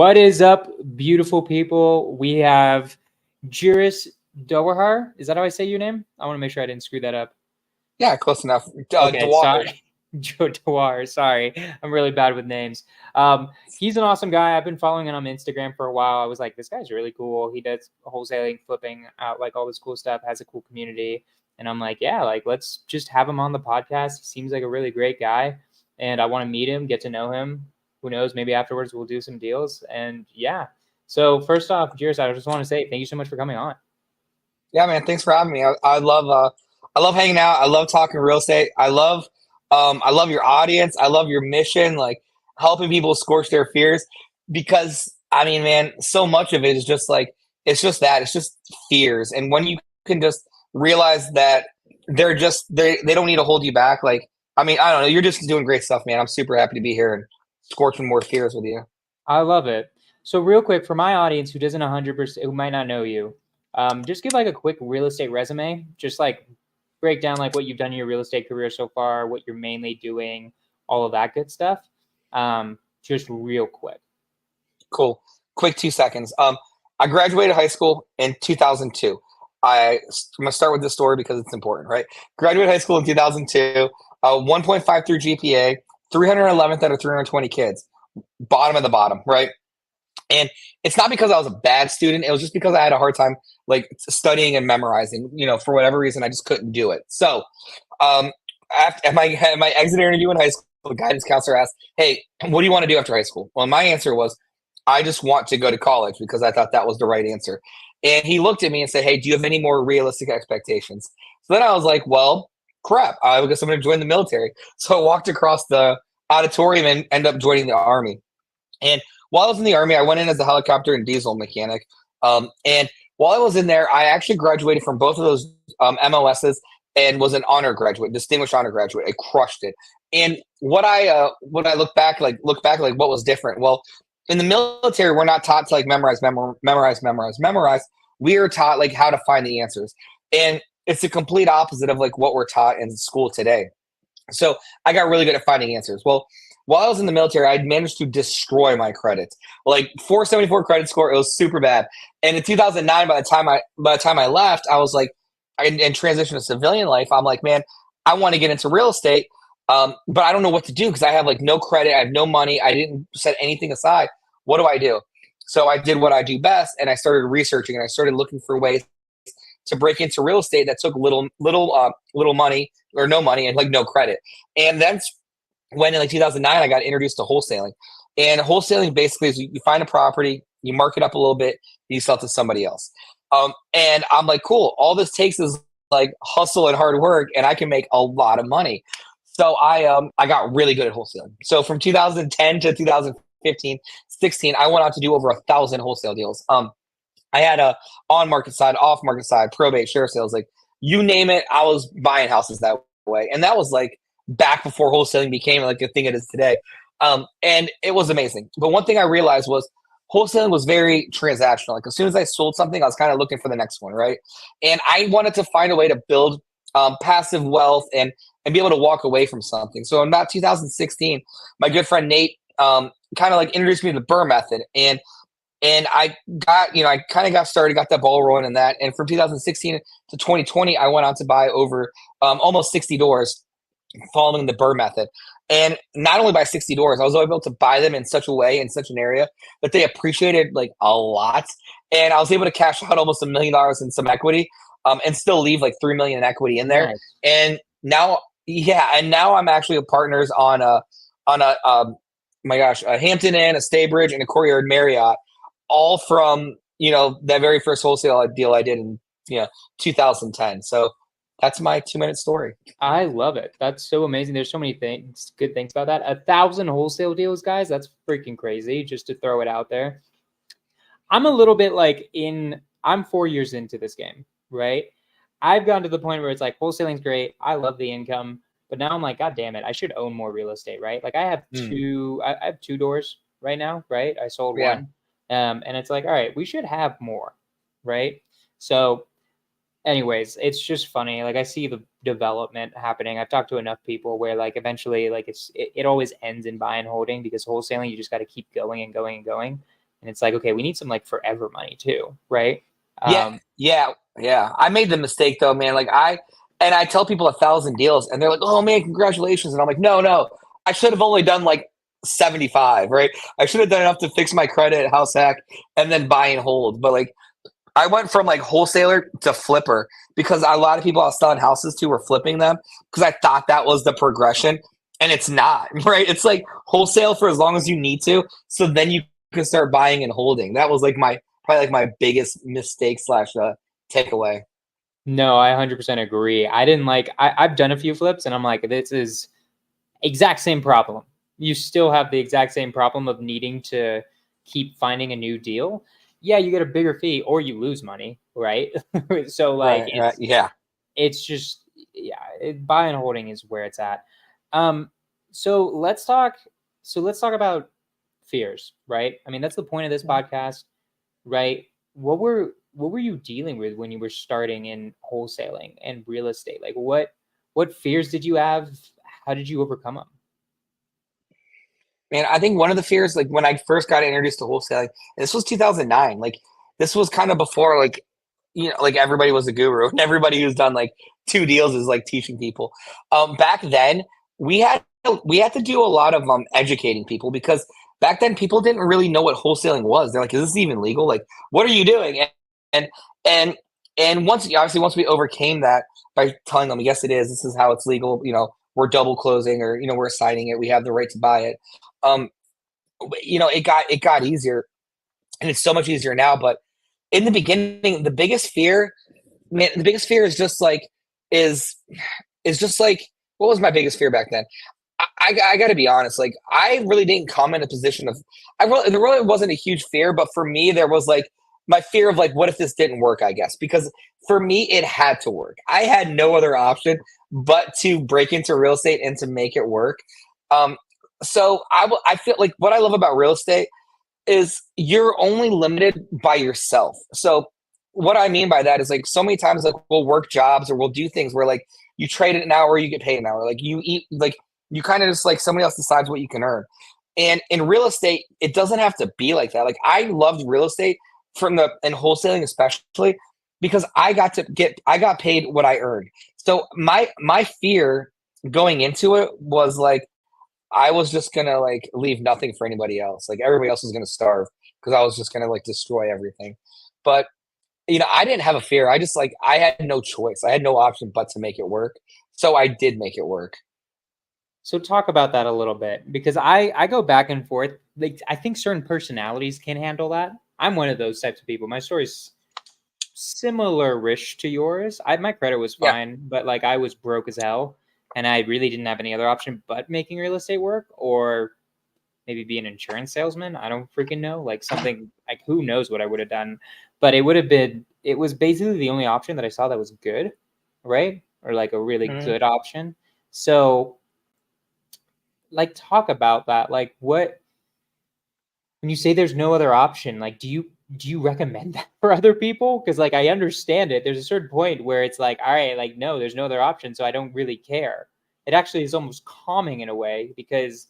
What is up, beautiful people? We have Jiries Dawaher. Is that how I say your name? I want to make sure I didn't screw that up. Yeah, close enough. Okay, Dawaher. sorry. Joe Dawaher, sorry. I'm really bad with names. He's an awesome guy. I've been following him on Instagram for a while. I was like, this guy's really cool. He does wholesaling, flipping out, like all this cool stuff, has a cool community. And I'm like, yeah, like let's just have him on the podcast. He seems like a really great guy. And I want to meet him, get to know him. Who knows? Maybe afterwards we'll do some deals. And yeah. So first off, Jiries, I just want to say thank you so much for coming on. Yeah, man. Thanks for having me. I love hanging out. I love talking real estate. I love your audience. I love your mission, like helping people scorch their fears. Because I mean, man, so much of it is just like it's just fears. And when you can just realize that they don't need to hold you back. Like, I mean, I don't know. You're just doing great stuff, man. I'm super happy to be here and scorching more fears with you. I love it. So real quick, for my audience who doesn't 100%, who might not know you, just give like a quick real estate resume. Just like break down like what you've done in your real estate career so far, what you're mainly doing, all of that good stuff. Just real quick. Cool. Quick 2 seconds. I graduated high school in 2002. I'm going to start with this story because it's important, right? Graduated high school in 2002, 1.53 GPA, 311th out of 320 kids. Bottom of the bottom, right? And it's not because I was a bad student. It was just because I had a hard time like studying and memorizing. You know, for whatever reason, I just couldn't do it. So at my exit interview in high school, the guidance counselor asked, "Hey, what do you want to do after high school?" Well, my answer was, "I just want to go to college," because I thought that was the right answer. And he looked at me and said, "Hey, do you have any more realistic expectations?" So then I was like, "Well, crap, I guess I'm going to join the military." So I walked across the auditorium and ended up joining the Army. And while I was in the Army, I went in as a helicopter and diesel mechanic. And while I was in there, I actually graduated from both of those MOSs and was an honor graduate, distinguished honor graduate. I crushed it. And what I look back like what was different. Well, in the military, we're not taught to like memorize. We are taught like how to find the answers, and it's the complete opposite of like what we're taught in school today. So I got really good at finding answers. Well, while I was in the military, I'd managed to destroy my credit. Like 474 credit score, it was super bad. And in 2009, by the time I left, I was like, and transitioned to civilian life. I'm like, man, I want to get into real estate, but I don't know what to do because I have like no credit, I have no money, I didn't set anything aside. What do I do? So I did what I do best, and I started researching, and I started looking for ways to break into real estate that took little money or no money and like no credit. And that's when in like 2009 I got introduced to wholesaling. And wholesaling basically is you find a property, you mark it up a little bit, you sell it to somebody else. And I'm like, cool, all this takes is like hustle and hard work, and I can make a lot of money. So I got really good at wholesaling. So from 2010 to 2015, 16, I went on to do over 1,000 wholesale deals. I had a on-market side, off-market side, probate, share sales, like you name it, I was buying houses that way. And that was like back before wholesaling became like the thing it is today. And it was amazing. But one thing I realized was wholesaling was very transactional. Like as soon as I sold something, I was kind of looking for the next one, right? And I wanted to find a way to build passive wealth and be able to walk away from something. So in about 2016, my good friend Nate kind of like introduced me to the Burr method. And I got, I kind of got started, got that ball rolling in that. And from 2016 to 2020, I went on to buy over almost 60 doors following the Burr method. And not only by 60 doors, I was able to buy them in such a way, in such an area that they appreciated like a lot. And I was able to cash out almost $1 million in some equity and still leave like 3 million in equity in there. Nice. And now, now I'm actually a partners on a Hampton Inn, a Staybridge, and a Courtyard Marriott, all from, that very first wholesale deal I did in, 2010. So that's my 2-minute story. I love it. That's so amazing. There's so many good things about that. 1,000 wholesale deals, guys. That's freaking crazy, just to throw it out there. I'm a little bit like I'm 4 years into this game, right? I've gotten to the point where it's like wholesaling's great. I love the income, but now I'm like, God damn it, I should own more real estate, right? Like I have I have 2 doors right now, right? I sold one. And it's like, all right, we should have more, right? So anyways, it's just funny. Like I see the development happening. I've talked to enough people where like eventually like it always ends in buy and holding, because wholesaling, you just got to keep going and going and going. And it's like, okay, we need some like forever money too, right? Yeah. I made the mistake though, man. Like I tell people 1,000 deals and they're like, oh man, congratulations. And I'm like, no, I should have only done like 75, right? I should have done enough to fix my credit, house hack, and then buy and hold. But like I went from like wholesaler to flipper because a lot of people I was selling houses to were flipping them because I thought that was the progression. And it's not, right? It's like wholesale for as long as you need to. So then you can start buying and holding. That was like probably like my biggest mistake slash takeaway. No, I 100% agree. I didn't like, I've done a few flips and I'm like, this is exact same problem. You still have the exact same problem of needing to keep finding a new deal. Yeah, you get a bigger fee or you lose money, right? So like, Right. Yeah. it's just, yeah, buy and holding is where it's at. So let's talk about fears, right? I mean, that's the point of this podcast, right? What were you dealing with when you were starting in wholesaling and real estate? Like what fears did you have? How did you overcome them? Man, I think one of the fears, like when I first got introduced to wholesaling, this was 2009. Like this was kind of before, like, like everybody was a guru and everybody who's done like 2 deals is like teaching people. Back then we had to do a lot of educating people because back then people didn't really know what wholesaling was. They're like, is this even legal? Like, what are you doing? And and and once we overcame that by telling them, yes, it is. This is how it's legal. We're double closing or we're signing it. We have the right to buy it. Um, it got easier, and it's so much easier now. But in the beginning, the biggest fear, man, is just like what was my biggest fear back then? I got to be honest. Like I really didn't come in a position of there really wasn't a huge fear, but for me there was like my fear of like what if this didn't work? I guess because for me it had to work. I had no other option but to break into real estate and to make it work. So I feel like what I love about real estate is you're only limited by yourself. So what I mean by that is like so many times like we'll work jobs or we'll do things where like you trade it an hour, you get paid an hour. Like you eat, like you kind of just like somebody else decides what you can earn. And in real estate, it doesn't have to be like that. Like I loved real estate and wholesaling especially because I got paid what I earned. So my fear going into it was like I was just gonna like leave nothing for anybody else. Like everybody else was gonna starve because I was just gonna like destroy everything. But I didn't have a fear. I just like I had no choice. I had no option but to make it work. So I did make it work. So talk about that a little bit because I go back and forth. Like I think certain personalities can handle that. I'm one of those types of people. My story's similar-ish to yours. My credit was fine, but like I was broke as hell and I really didn't have any other option but making real estate work or maybe be an insurance salesman. I don't freaking know. Like something like who knows what I would have done. But it was basically the only option that I saw that was good, right? Or like a really good option. So like talk about that. Like when you say there's no other option, like do you recommend that for other people? Because like I understand it. There's a certain point where it's like, all right, like no, there's no other option, so I don't really care. It actually is almost calming in a way because,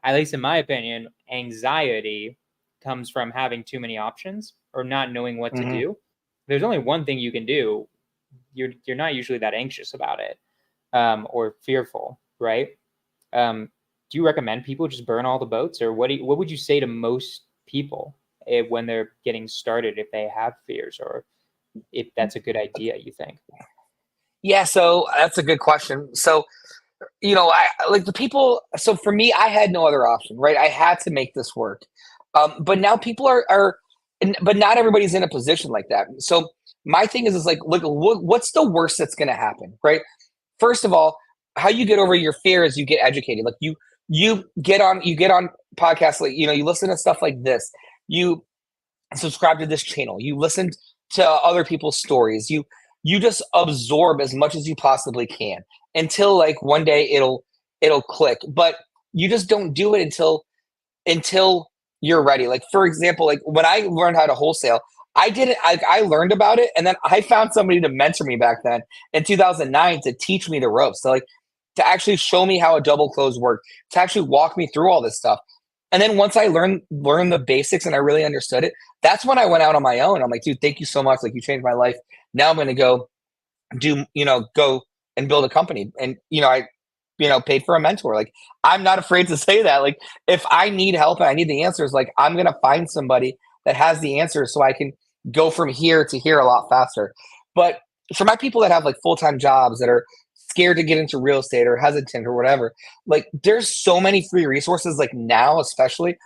at least in my opinion, anxiety comes from having too many options or not knowing what to do. There's only one thing you can do. You're not usually that anxious about it or fearful, right? Do you recommend people just burn all the boats, or what would you say to most people when they're getting started if they have fears, or if that's a good idea, you think? Yeah, so that's a good question. So, I like the people. So for me, I had no other option, right? I had to make this work. But now people but not everybody's in a position like that. So my thing is like, look, what's the worst that's going to happen, right? First of all, how you get over your fear is you get educated. Like you get on podcasts, like you listen to stuff like this. You subscribe to this channel. You listen to other people's stories. You just absorb as much as you possibly can until like one day it'll click. But you just don't do it until you're ready. Like for example, like when I learned how to wholesale, I learned about it and then I found somebody to mentor me back then in 2009 to teach me the ropes. So like to actually show me how a double close worked, to actually walk me through all this stuff. And then once I learned the basics and I really understood it, that's when I went out on my own. I'm like, dude, thank you so much. Like, you changed my life. Now I'm going to go go and build a company. And, I, paid for a mentor. Like, I'm not afraid to say that. Like, if I need help and I need the answers, like, I'm going to find somebody that has the answers so I can go from here to here a lot faster. But for my people that have like full-time jobs that are scared to get into real estate or hesitant or whatever, like, there's so many free resources, like now, especially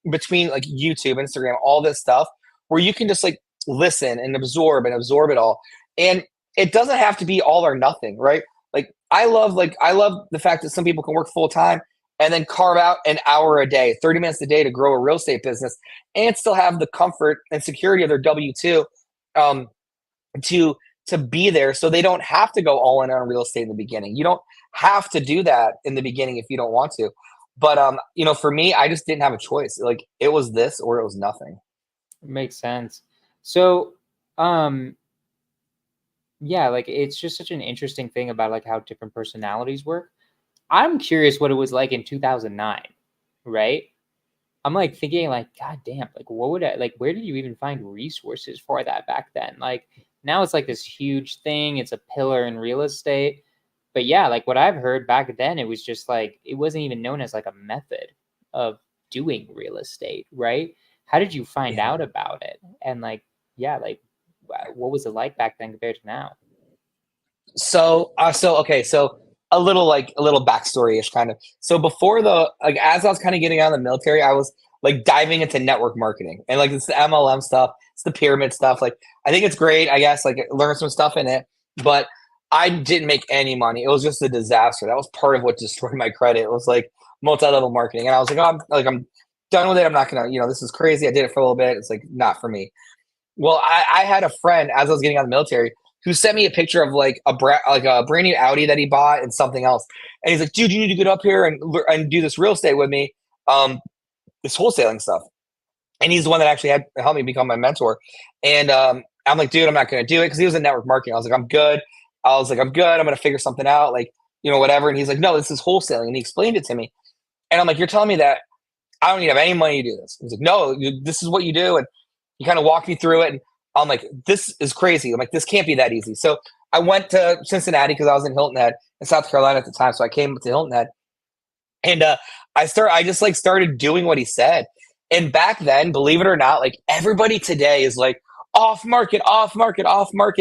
between like YouTube, Instagram, all this stuff, where you can just like listen and absorb it all. And it doesn't have to be all or nothing, right? I love the fact that some people can work full time and then carve out an hour a day, 30 minutes a day to grow a real estate business and still have the comfort and security of their W-2 to be there, so they don't have to go all in on real estate in the beginning. You don't have to do that in the beginning if you don't want to. But for me, I just didn't have a choice. Like, it was this or it was nothing. Makes sense. So, yeah, like, it's just such an interesting thing about like how different personalities work. I'm curious what it was like in 2009, right? I'm like thinking like, God damn, like what would I, like, where did you even find resources for that back then? Like, now it's like this huge thing. It's a pillar in real estate. But yeah, like what I've heard back then, it was just like, it wasn't even known as like a method of doing real estate, right? How did you find out about it? And like, yeah, like what was it like back then compared to now? So a little backstory-ish kind of. So before as I was kind of getting out of the military, I was like diving into network marketing and like it's the MLM stuff, it's the pyramid stuff. Like, I think it's great, I guess, like learn some stuff in it, but I didn't make any money. It was just a disaster. That was part of what destroyed my credit. It was like multi-level marketing. And I was like, oh, I'm done with it. I'm not gonna, this is crazy. I did it for a little bit. It's like not for me. Well, I had a friend as I was getting out of the military who sent me a picture of like a brand new Audi that he bought and something else. And he's like, dude, you need to get up here and do this real estate with me, this wholesaling stuff. And he's the one that actually had helped me become my mentor. And I'm like, dude, I'm not going to do it because he was in network marketing. I was like, I'm good. I'm going to figure something out, like, whatever. And he's like, no, this is wholesaling. And he explained it to me. And I'm like, you're telling me that I don't need to have any money to do this? He's like, no, this is what you do. And he kind of walked me through it. And I'm like, this is crazy. I'm like, this can't be that easy. So I went to Cincinnati because I was in Hilton Head in South Carolina at the time. So I came to Hilton Head and I just like started doing what he said. And back then, believe it or not, like everybody today is like off market.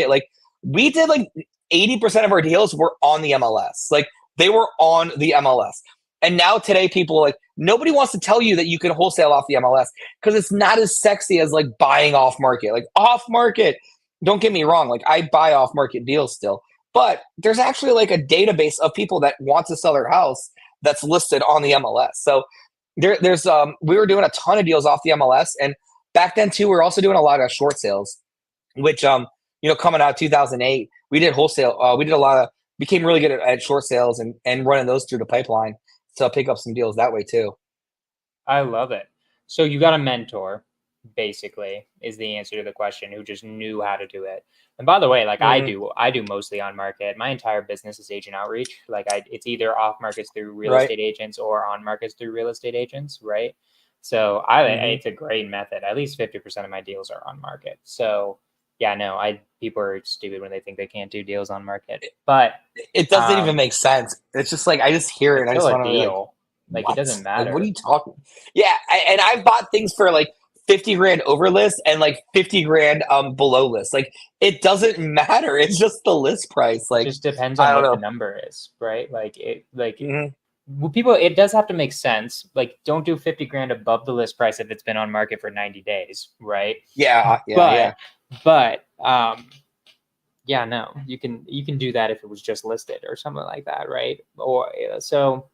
Like, we did like 80% of our deals were on the MLS. Like, they were on the MLS. And now today, people, like, nobody wants to tell you that you can wholesale off the MLS because it's not as sexy as like buying off market. Like, off market, don't get me wrong, like I buy off market deals still, but there's actually like a database of people that want to sell their house that's listed on the MLS. So there's we were doing a ton of deals off the MLS, and back then too, we were also doing a lot of short sales, which coming out of 2008, we did wholesale. We did a lot of, became really good at short sales and running those through the pipeline to pick up some deals that way too. I love it. So you got a mentor, basically, is the answer to the question, who just knew how to do it. And by the way, like I do mostly on market. My entire business is agent outreach. Like it's either off markets through real estate agents or on markets through real estate agents, right? So it's a great method. At least 50% of my deals are on market. So yeah, no, people are stupid when they think they can't do deals on market, but it doesn't even make sense. It's just like, I just hear it and I just want to be like it doesn't matter. Like, what are you talking? Yeah, and I've bought things for like 50 grand over list and like 50 grand below list. Like, it doesn't matter. It's just the list price. Like, it just depends on what the number is, right? Like well, people, it does have to make sense. Like, don't do 50 grand above the list price if it's been on market for 90 days, right? But yeah, no, you can do that if it was just listed or something like that, right? Or so.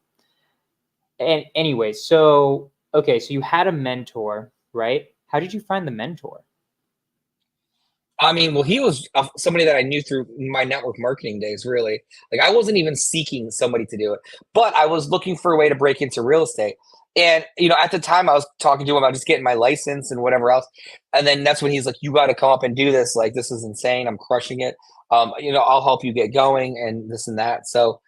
And anyway, so okay, so you had a mentor, right? How did you find the mentor? I mean, well, he was somebody that I knew through my network marketing days, really. Like, I wasn't even seeking somebody to do it, but I was looking for a way to break into real estate. And, at the time I was talking to him about just getting my license and whatever else. And then that's when he's like, you got to come up and do this. Like, this is insane. I'm crushing it. I'll help you get going and this and that. So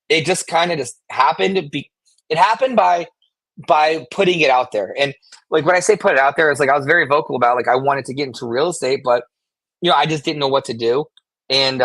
it just kind of just happened. It happened by by putting it out there. And like when I say put it out there, it's like I was very vocal about like I wanted to get into real estate, but I just didn't know what to do. And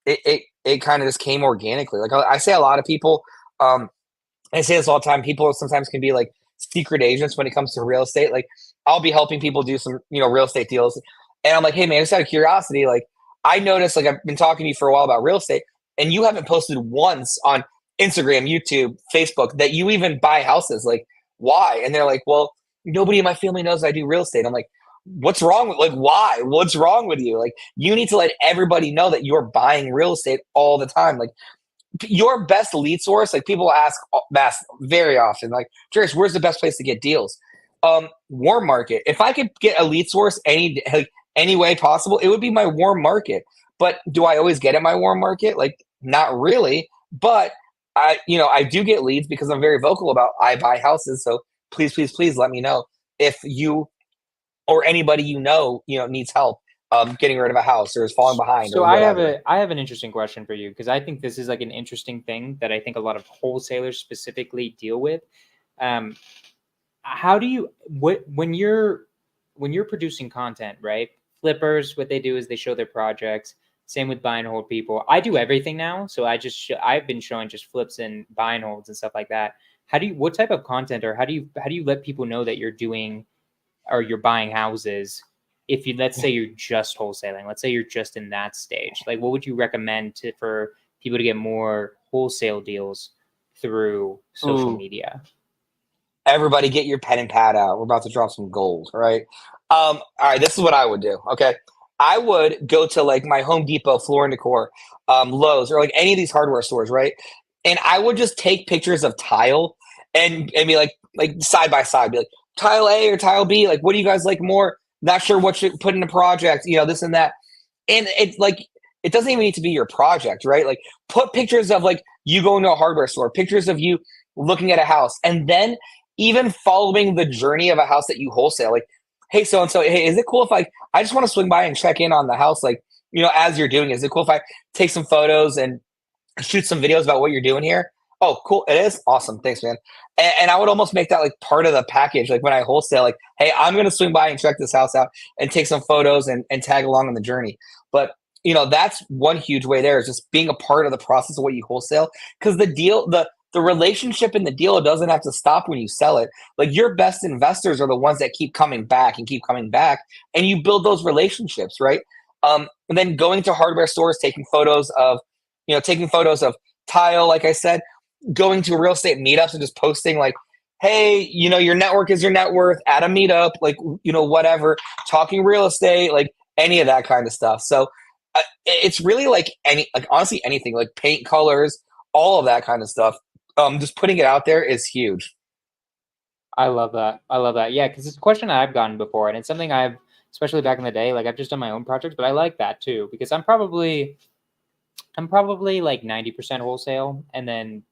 it kind of just came organically. Like I say a lot of people, I say this all the time, people sometimes can be like secret agents when it comes to real estate. Like I'll be helping people do some, real estate deals. And I'm like, hey man, just out of curiosity, like I noticed like I've been talking to you for a while about real estate and you haven't posted once on Instagram, YouTube, Facebook that you even buy houses. Like why? And they're like, well, nobody in my family knows I do real estate. I'm like, what's wrong with why? What's wrong with you? Like you need to let everybody know that you're buying real estate all the time. Like your best lead source, like people ask very often, like, Jiries, where's the best place to get deals? Warm market. If I could get a lead source any way possible, it would be my warm market. But do I always get at my warm market? Like, not really. But I do get leads because I'm very vocal about I buy houses. So please, please, please let me know if you or anybody needs help getting rid of a house or is falling behind. So or whatever. I have an interesting question for you because I think this is like an interesting thing that I think a lot of wholesalers specifically deal with. How do you when you're producing content, right? Flippers, what they do is they show their projects. Same with buy and hold people. I do everything now, so I've been showing just flips and buy and holds and stuff like that. What type of content or how do you let people know that you're doing or you're buying houses? If let's say you're just wholesaling, let's say you're just in that stage, like what would you recommend for people to get more wholesale deals through social media? Everybody get your pen and pad out. We're about to drop some gold, right? All right, this is what I would do, okay? I would go to like my Home Depot, Floor and Decor, Lowe's, or like any of these hardware stores, right? And I would just take pictures of tile and be like side by side, be like, tile A or tile B, like what do you guys like more? Not sure what you put in a project, this and that. And it's like, it doesn't even need to be your project, right? Like put pictures of like you going to a hardware store, pictures of you looking at a house, and then even following the journey of a house that you wholesale. Like, hey, so-and-so, hey, is it cool if I just want to swing by and check in on the house? Like, as you're doing, is it cool if I take some photos and shoot some videos about what you're doing here? Oh, cool. It is awesome. Thanks, man. And I would almost make that like part of the package. Like when I wholesale, like, hey, I'm going to swing by and check this house out and take some photos and tag along on the journey. But that's one huge way there is just being a part of the process of what you wholesale. Because the relationship in the deal doesn't have to stop when you sell it. Like your best investors are the ones that keep coming back, and you build those relationships, right? And then going to hardware stores, taking photos of tile, like I said, going to real estate meetups and just posting like, hey, your network is your net worth at a meetup, like, talking real estate, like any of that kind of stuff. So it's really like honestly anything, like paint colors, all of that kind of stuff. Just putting it out there is huge. I love that. Yeah, because it's a question I've gotten before, and it's something especially back in the day, like I've just done my own projects, but I like that too because I'm probably like 90% wholesale, and then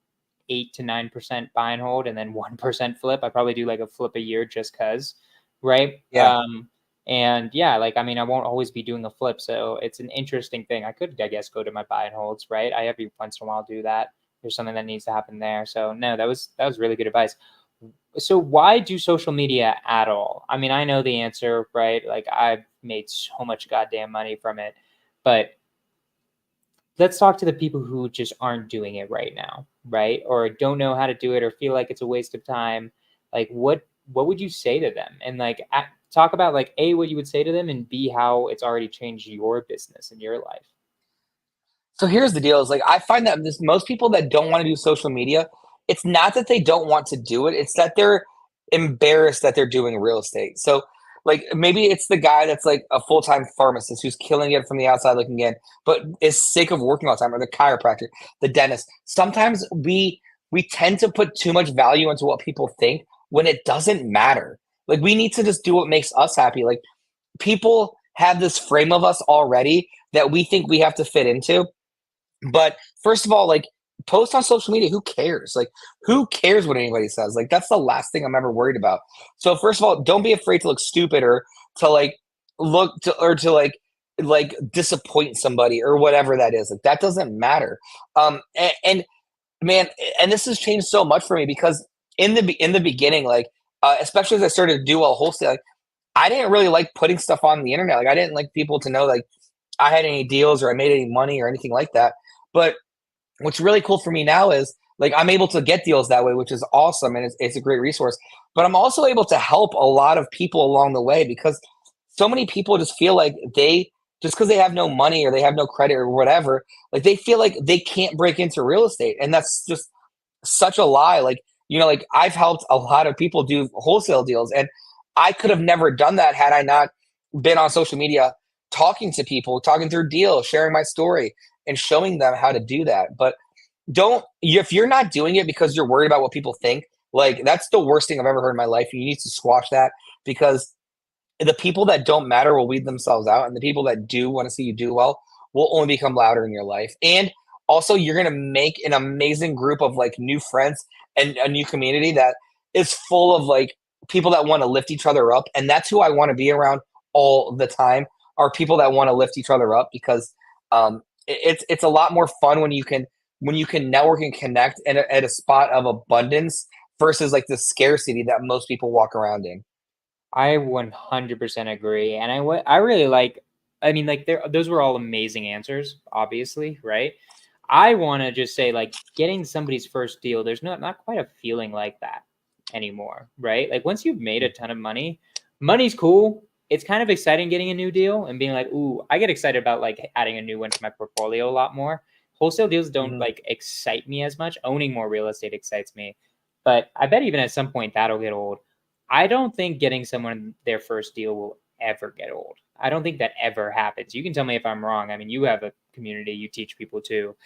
8 to 9% buy and hold, and then 1% flip. I probably do like a flip a year just cause, right? Yeah. And yeah, like I mean, I won't always be doing a flip, so it's an interesting thing. I could, I guess, go to my buy and holds, right? I every once in a while do that. There's something that needs to happen there. So no, that was really good advice. So why do social media at all? I mean, I know the answer, right? Like I've made so much goddamn money from it, but let's talk to the people who just aren't doing it right now, right? Or don't know how to do it or feel like it's a waste of time. Like what would you say to them? And like talk about like A, what you would say to them, and B, how it's already changed your business and your life. So here's the deal is like I find that most people that don't want to do social media, it's not that they don't want to do it, it's that they're embarrassed that they're doing real estate. So like maybe it's the guy that's like a full-time pharmacist who's killing it from the outside looking in, but is sick of working all the time, or the chiropractor, the dentist. Sometimes we tend to put too much value into what people think when it doesn't matter. Like we need to just do what makes us happy. Like people have this frame of us already that we think we have to fit into. But first of all, like post on social media, who cares? Like who cares what anybody says? Like that's the last thing I'm ever worried about. So first of all, don't be afraid to look stupid or to like look to or to like disappoint somebody or whatever that is. Like that doesn't matter. And man, and this has changed so much for me because in the beginning, like especially as I started to do well wholesale, I didn't really like putting stuff on the internet. Like I didn't like people to know like I had any deals or I made any money or anything like that. But what's really cool for me now is like I'm able to get deals that way, which is awesome and it's a great resource. But I'm also able to help a lot of people along the way because so many people just feel like they just because they have no money or they have no credit or whatever, like they feel like they can't break into real estate. And that's just such a lie. Like, like I've helped a lot of people do wholesale deals and I could have never done that had I not been on social media talking to people, talking through deals, sharing my story and showing them how to do that. But if you're not doing it because you're worried about what people think, like that's the worst thing I've ever heard in my life. You need to squash that because the people that don't matter will weed themselves out, and the people that do want to see you do well will only become louder in your life. And also, you're going to make an amazing group of like new friends and a new community that is full of like people that want to lift each other up. And that's who I want to be around all the time are people that want to lift each other up because it's a lot more fun when you can network and connect at a spot of abundance versus like the scarcity that most people walk around in. I 100% agree. And I really like, I mean, like those were all amazing answers, obviously, right? I want to just say like getting somebody's first deal, there's not quite a feeling like that anymore, right? Like once you've made a ton of money, money's cool. It's kind of exciting getting a new deal and being like, ooh, I get excited about like adding a new one to my portfolio a lot more. Wholesale deals don't like excite me as much. Owning more real estate excites me. But I bet even at some point that'll get old. I don't think getting someone their first deal will ever get old. I don't think that ever happens. You can tell me if I'm wrong. I mean, you have a community, you teach people too.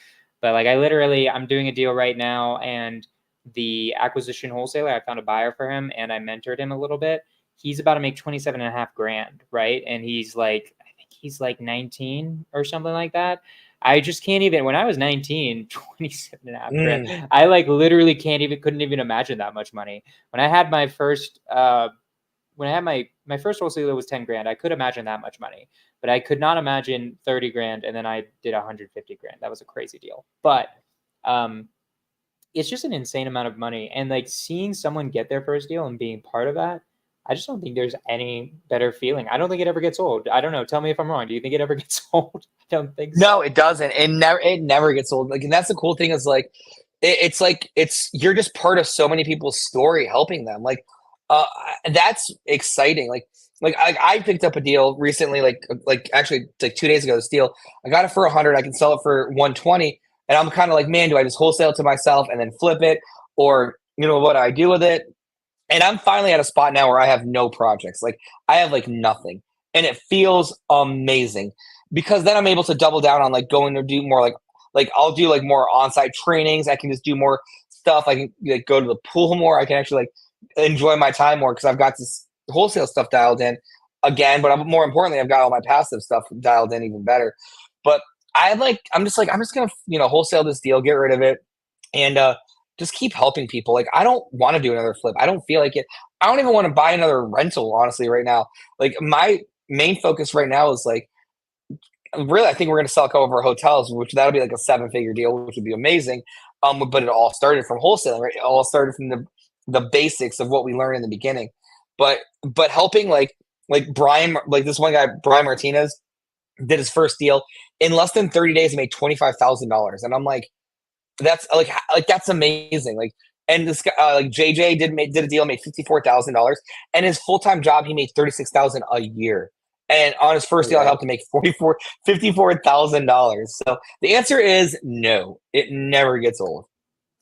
But like I'm doing a deal right now and the acquisition wholesaler, I found a buyer for him and I mentored him a little bit. He's about to make 27 and a half grand, right? And he's like, I think he's like 19 or something like that. I just can't even, when I was 19, 27 and a half grand, I like literally couldn't even imagine that much money. When I had my first, when I had my first wholesaler was 10 grand, I could imagine that much money, but I could not imagine 30 grand. And then I did 150 grand. That was a crazy deal. But it's just an insane amount of money. And like seeing someone get their first deal and being part of that, I just don't think there's any better feeling. I don't think it ever gets old. I don't know. Tell me if I'm wrong. Do you think it ever gets old? I don't think so. No, it doesn't. It never gets old. Like, and that's the cool thing is it's you're just part of so many people's story, helping them. Like, that's exciting. Like I picked up a deal recently, like actually like 2 days ago. This deal, I got it for 100. I can sell it for 120, and I'm kind of like, man, do I just wholesale it to myself and then flip it, or what do I do with it? And I'm finally at a spot now where I have no projects. Like I have like nothing. And it feels amazing because then I'm able to double down on like going to do more like I'll do like more on-site trainings. I can just do more stuff. I can like go to the pool more. I can actually like enjoy my time more because I've got this wholesale stuff dialed in again. But more importantly, I've got all my passive stuff dialed in even better. But I'm just gonna wholesale this deal, get rid of it, and just keep helping people. Like I don't want to do another flip. I don't feel like it. I don't even want to buy another rental, honestly, right now. Like my main focus right now is like really, I think we're gonna sell a couple of our hotels, which that'll be like a 7-figure deal, which would be amazing. But it all started from wholesaling, right? It all started from the basics of what we learned in the beginning. But helping like Brian, like this one guy, Brian Martinez, did his first deal in less than 30 days. He made $25,000, and I'm like, that's that's amazing. Like, and this guy, like JJ did a deal, made $54,000, and his full time job he made $36,000 a year. And on his first deal, I helped him make $54,000. So the answer is no. It never gets old.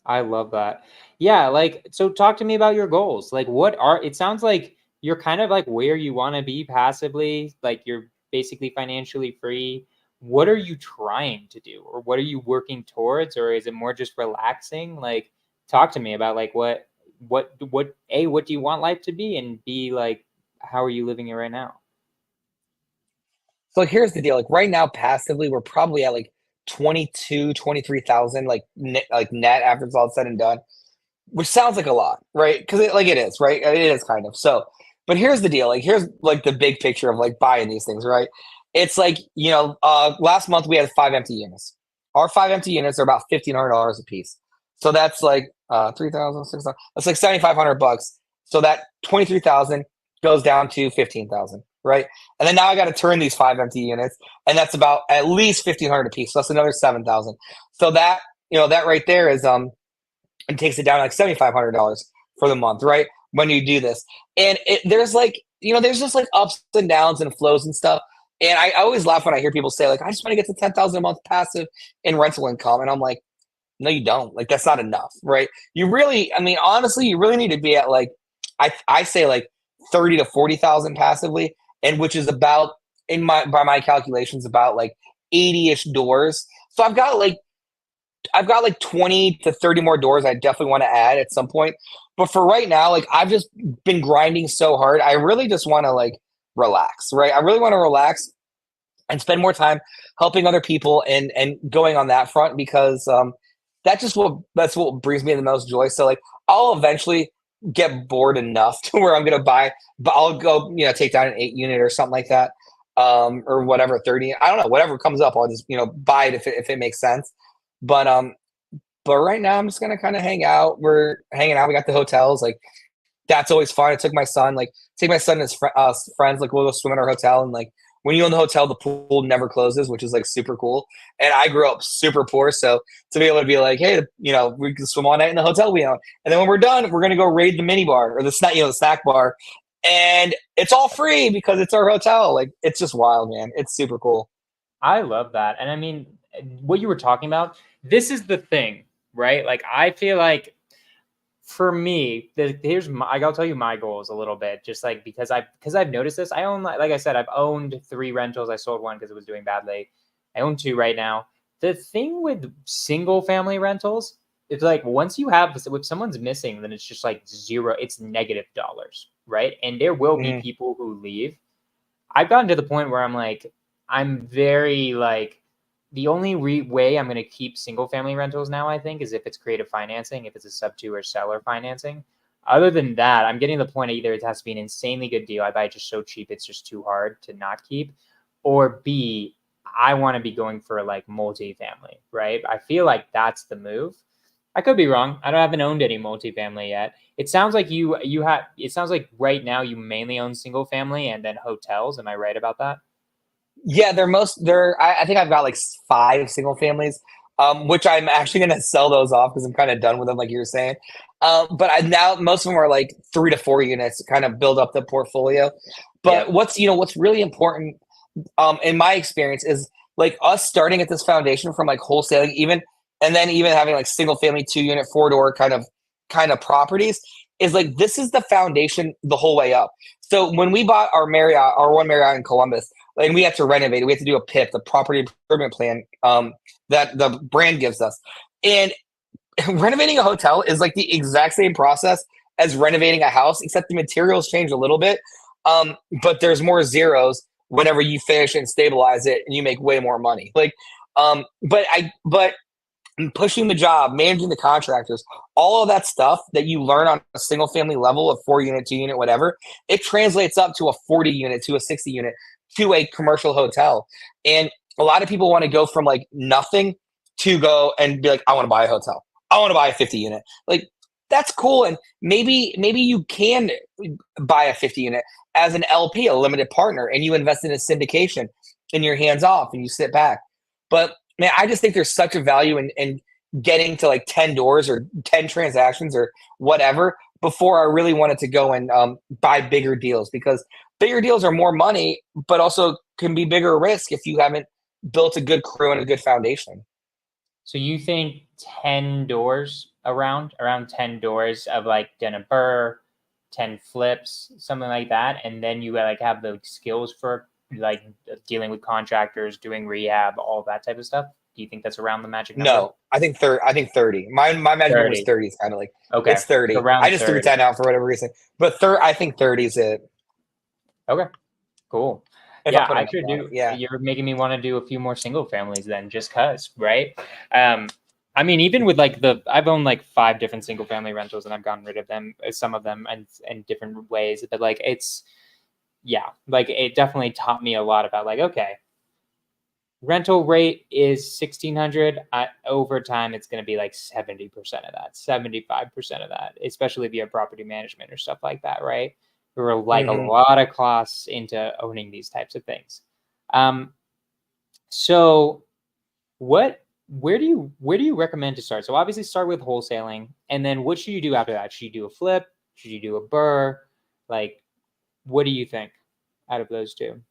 I love that. Yeah, like so talk to me about your goals. Like it sounds like you're kind of like where you want to be passively, like you're basically financially free. What are you trying to do or what are you working towards or is it more just relaxing? Like talk to me about like what what do you want life to be and B like how are you living it right now? So here's the deal. Like right now, passively, we're probably at like 22, 23,000, like net after it's all said and done, which sounds like a lot, right? Because it is, right? It is kind of. So, but here's the deal. Like here's like the big picture of like buying these things, right? It's like, last month we had 5 empty units. Our 5 empty units are about $1,500 a piece. So that's like 3,000, 6,000. That's like $7,500. So that 23,000 goes down to 15,000, right? And then now I got to turn these 5 empty units, and that's about at least 1,500 a piece. So that's another 7,000. So that that right there is it takes it down like $7,500 for the month, right? When you do this, and there's like there's just like ups and downs and flows and stuff. And I always laugh when I hear people say like, I just want to get to 10,000 a month passive in rental income, and I'm like, no, you don't. Like that's not enough, right? You really, I mean, honestly, you really need to be at like, I say like 30 to 40,000 passively, and which is about by my calculations about like 80-ish doors. So I've got like 20 to 30 more doors I definitely want to add at some point. But for right now, like I've just been grinding so hard. I really just want to like relax, right? I really want to relax and spend more time helping other people and going on that front because that's what brings me the most joy. So like I'll eventually get bored enough to where I'm gonna buy, but I'll go take down an 8 unit or something like that, or whatever 30. I don't know, whatever comes up. I'll just buy it if it makes sense. But but right now I'm just gonna kind of hang out. We're hanging out. We got the hotels. Like that's always fun. I took my son. Like take my son and his friends. Like we'll go swim at our hotel. And like when you own the hotel, the pool never closes, which is like super cool. And I grew up super poor, so to be able to be like, hey, we can swim all night in the hotel we own, and then when we're done, we're gonna go raid the mini bar or the snack bar, and it's all free because it's our hotel. Like it's just wild, man. It's super cool. I love that. And I mean, what you were talking about, this is the thing, right? Like, I feel like for me, I'll tell you my goals a little bit, just like because I've noticed this. I own, like I said, I've owned 3 rentals. I sold one because it was doing badly. I own 2 right now. The thing with single family rentals, it's like once you have, if someone's missing, then it's just like zero. It's negative dollars, right? And there will be people who leave. I've gotten to the point where I'm like, I'm very like, the only way I'm going to keep single family rentals now, I think, is if it's creative financing, if it's a sub 2 or seller financing. Other than that, I'm getting to the point either it has to be an insanely good deal. I buy it just so cheap, it's just too hard to not keep. Or B, I want to be going for like multifamily, right? I feel like that's the move. I could be wrong. I haven't owned any multifamily yet. It sounds like it sounds like right now you mainly own single family and then hotels. Am I right about that? Yeah, I think I've got like 5 single families, which I'm actually going to sell those off because I'm kind of done with them, like you were saying. But now most of them are like 3 to 4 units to kind of build up the portfolio. But what's really important, in my experience, is like us starting at this foundation from like wholesaling, and then even having like single family 2 unit 4 door kind of properties, is like this is the foundation the whole way up. So when we bought our one Marriott in Columbus, and we had to renovate it, we had to do a PIP, the property improvement plan, that the brand gives us. And renovating a hotel is like the exact same process as renovating a house, except the materials change a little bit. But there's more zeros whenever you finish and stabilize it, and you make way more money. Like, but pushing the job, managing the contractors, all of that stuff that you learn on a single family level of 4 unit, 2 unit, whatever, it translates up to a 40 unit, to a 60 unit, to a commercial hotel. And a lot of people want to go from like nothing to go and be like, I want to buy a hotel. I want to buy a 50 unit. Like that's cool. And maybe you can buy a 50 unit as an LP, a limited partner, and you invest in a syndication and you're hands off and you sit back. But man, I just think there's such a value in getting to like 10 doors or 10 transactions or whatever before I really wanted to go and buy bigger deals, because bigger deals are more money, but also can be bigger risk if you haven't built a good crew and a good foundation. So you think 10 doors around 10 doors of like Den Burr, 10 flips, something like that, and then you like have the skills for like dealing with contractors, doing rehab, all that type of stuff? Do you think that's around the magic number? No, I think 30. My measurement was 30. It's kind of like it's 30. So I just 30. Threw 10 out for whatever reason, but I think 30 is it. Okay, cool. Yeah, I should do. Yeah, you're making me want to do a few more single families then, just cause, right? I mean, even with like I've owned like 5 different single family rentals, and I've gotten rid of them, some of them, in different ways. But like like it definitely taught me a lot about like, okay, rental rate is 1,600. Over time, it's going to be like 70% of that, 75% of that, especially if you have property management or stuff like that, right? There are like a lot of costs into owning these types of things. So where do you recommend to start? So obviously start with wholesaling, and then what should you do after that? Should you do a flip? Should you do a burr? Like, what do you think out of those two?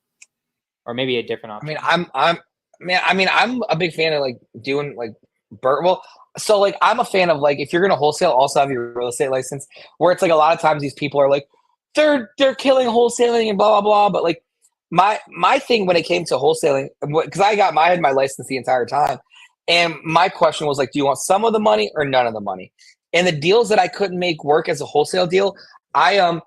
Or maybe a different option. I'm a big fan of like doing like well, so like I'm a fan of like if you're gonna wholesale, also have your real estate license. Where it's like a lot of times these people are like they're killing wholesaling and blah blah blah. But like my thing when it came to wholesaling, because I had my license the entire time, and my question was like, do you want some of the money or none of the money? And the deals that I couldn't make work as a wholesale deal, I